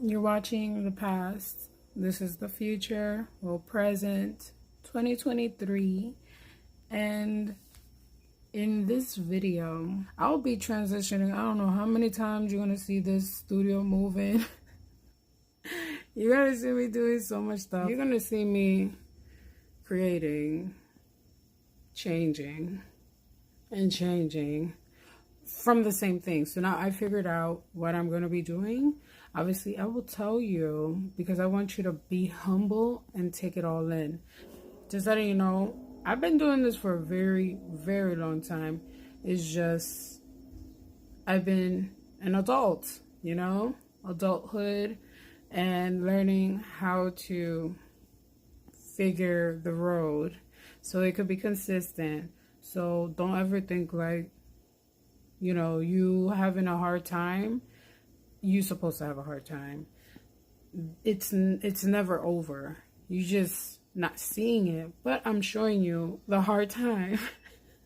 You're watching the past. This is the future, well, present, 2023. And in this video, I'll be transitioning. I don't know how many times you're going to see this studio moving. You're going to see me doing so much stuff. You're going to see me creating, changing, and changing from the same thing. So now I figured out what I'm going to be doing. Obviously, I will tell you because I want you to be humble and take it all in. Just letting you know, I've been doing this for a very, very long time. It's just, I've been an adult, you know, adulthood and learning how to figure the road so it could be consistent. So don't ever think like, you know, you having a hard time, you're supposed to have a hard time. It's never over. You just not seeing it, but I'm showing you the hard time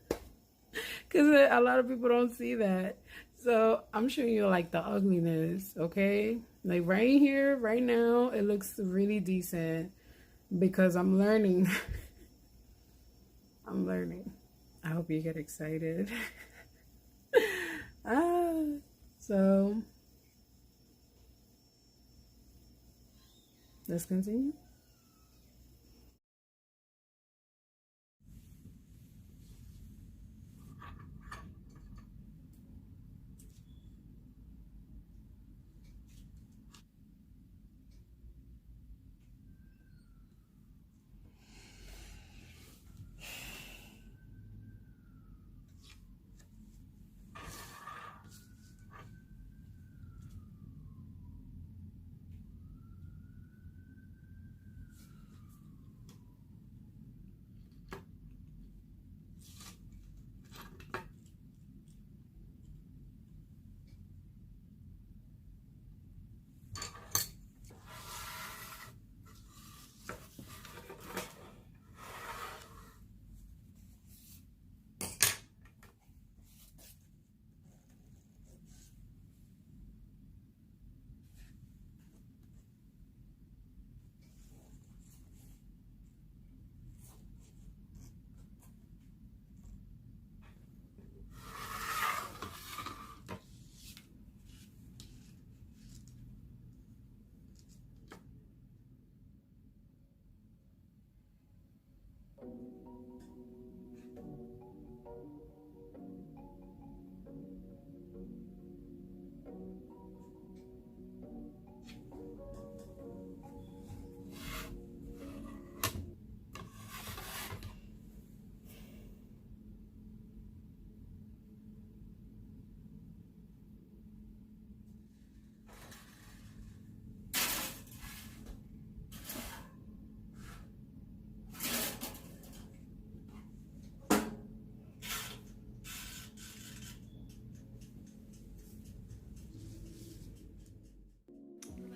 because a lot of people don't see that. So I'm showing you like the ugliness, okay? Like right here, right now, it looks really decent because I'm learning. I'm learning. I hope you get excited. So let's continue.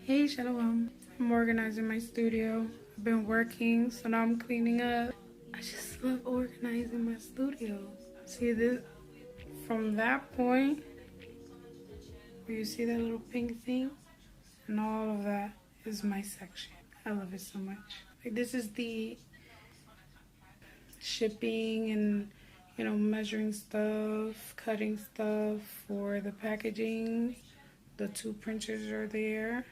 Hey, Shalom. I'm organizing my studio. I've been working, so now I'm cleaning up. I just love organizing my studio. See this? From that point, where you see that little pink thing, and all of that is my section. I love it so much. Like this is the shipping and, you know, measuring stuff, cutting stuff for the packaging. The two printers are there.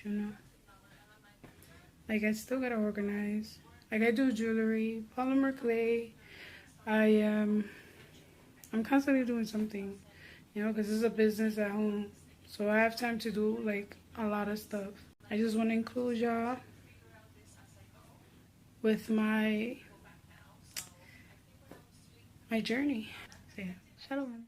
You know, like I still gotta organize. Like I do jewelry, polymer clay. I'm constantly doing something, you know, because it's a business at home. So I have time to do like a lot of stuff. I just want to include y'all with my journey. So yeah, shalom.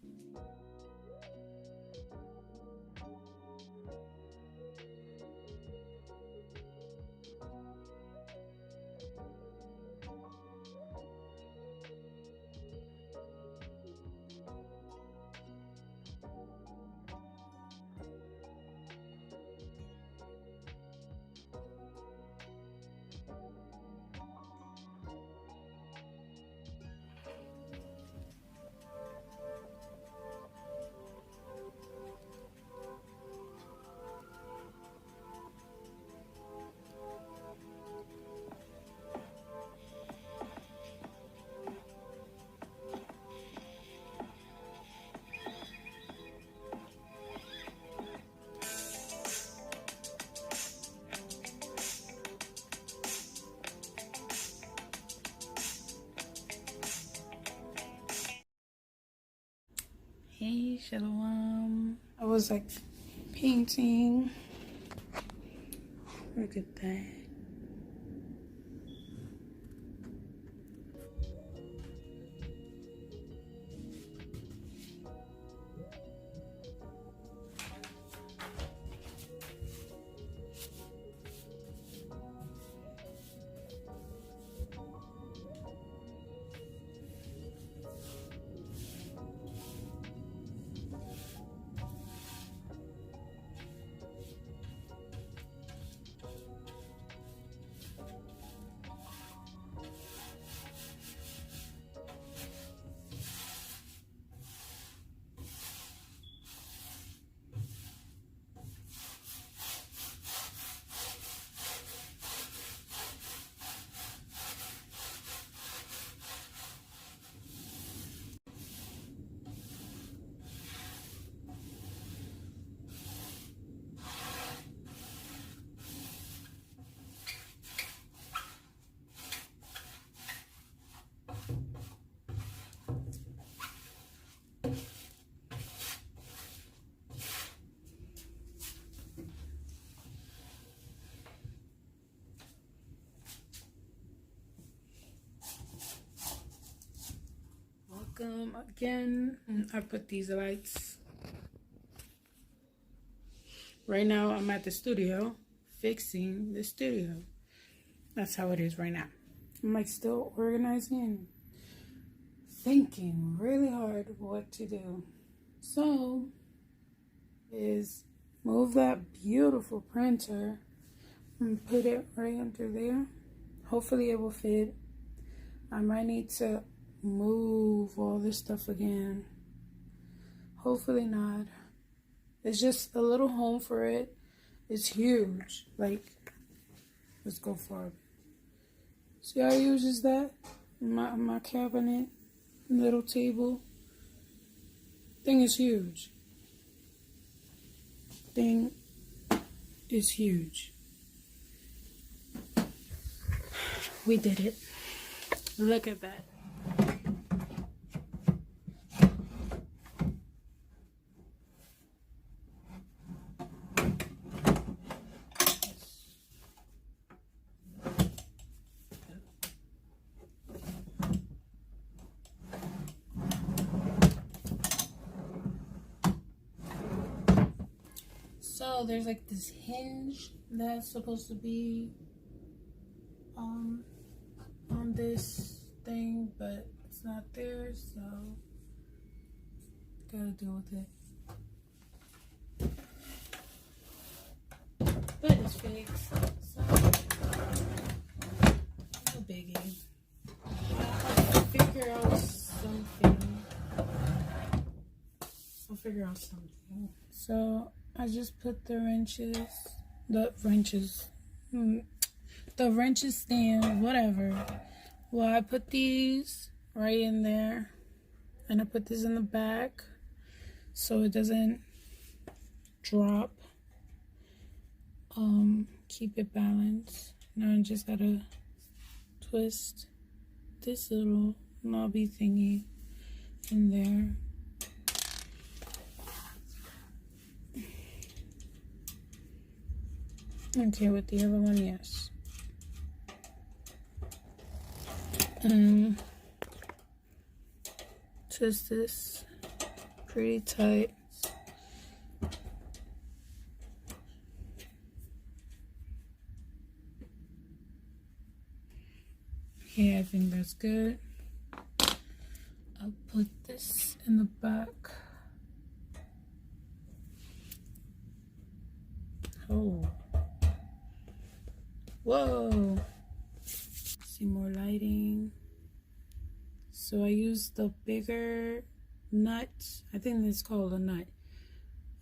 Shalom. I was like painting. Look at that. Welcome again. I put these lights. Right now I'm at the studio fixing the studio. That's how it is right now. I'm like still organizing and thinking really hard what to do. So is move that beautiful printer and put it right under there. Hopefully it will fit. I might need to move all this stuff again. Hopefully not. It's just a little home for it. It's huge. Like, let's go for it. See how huge is that? My cabinet, little table. Thing is huge. Thing is huge. We did it. Look at that. So there's like this hinge that's supposed to be on this thing, but it's not there, so gotta deal with it. But it's fixed, so no biggie. I'll figure out something. So I just put the wrenches stand, whatever. Well, I put these right in there, and I put this in the back so it doesn't drop. Keep it balanced. Now I just gotta twist this little knobby thingy in there. Okay, with the other one, yes. Twist this pretty tight. Okay, I think that's good. I'll put this in the back. Oh. Whoa. See more lighting. So I used the bigger nut. I think it's called a nut.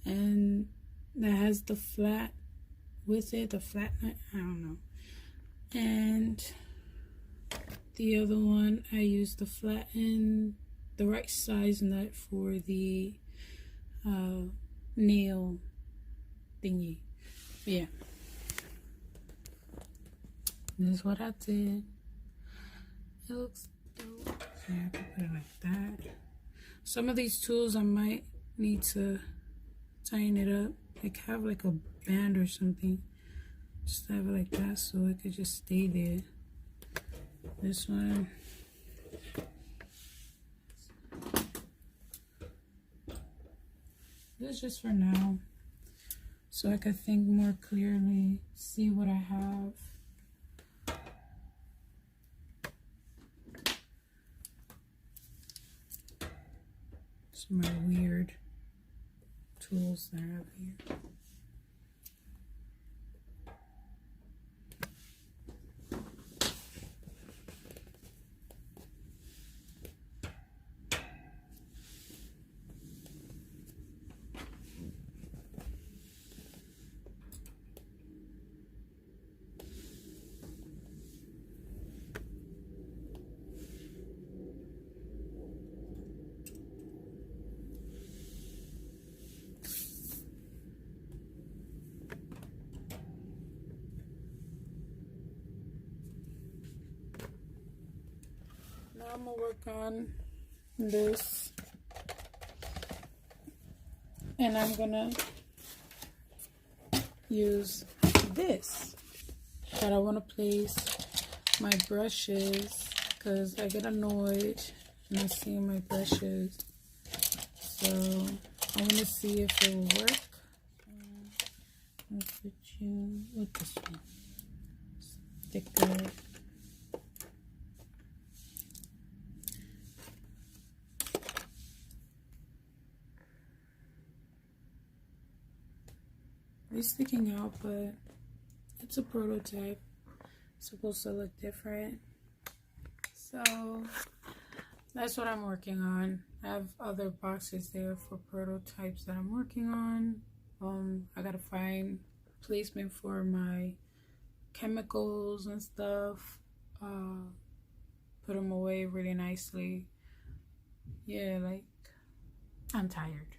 And that has the flat with it, the flat nut, I don't know. And the other one, I used the flattened, the right size nut for the nail thingy. But yeah. This is what I did. It looks dope. So I have to put it like that. Some of these tools I might need to tighten it up. Like have like a band or something. Just have it like that so it could just stay there. This one. This is just for now. So I could think more clearly, see what I have. Some of my weird tools that I have here. Now I'm gonna work on this, and I'm gonna use this, but I want to place my brushes because I get annoyed when I see my brushes, so I want to see if it will work. I'll put you with this one, thicker. It's sticking out, but it's a prototype. It's supposed to look different. So that's what I'm working on. I have other boxes there for prototypes that I'm working on. I gotta find placement for my chemicals and stuff. Put them away really nicely. Yeah, like I'm tired.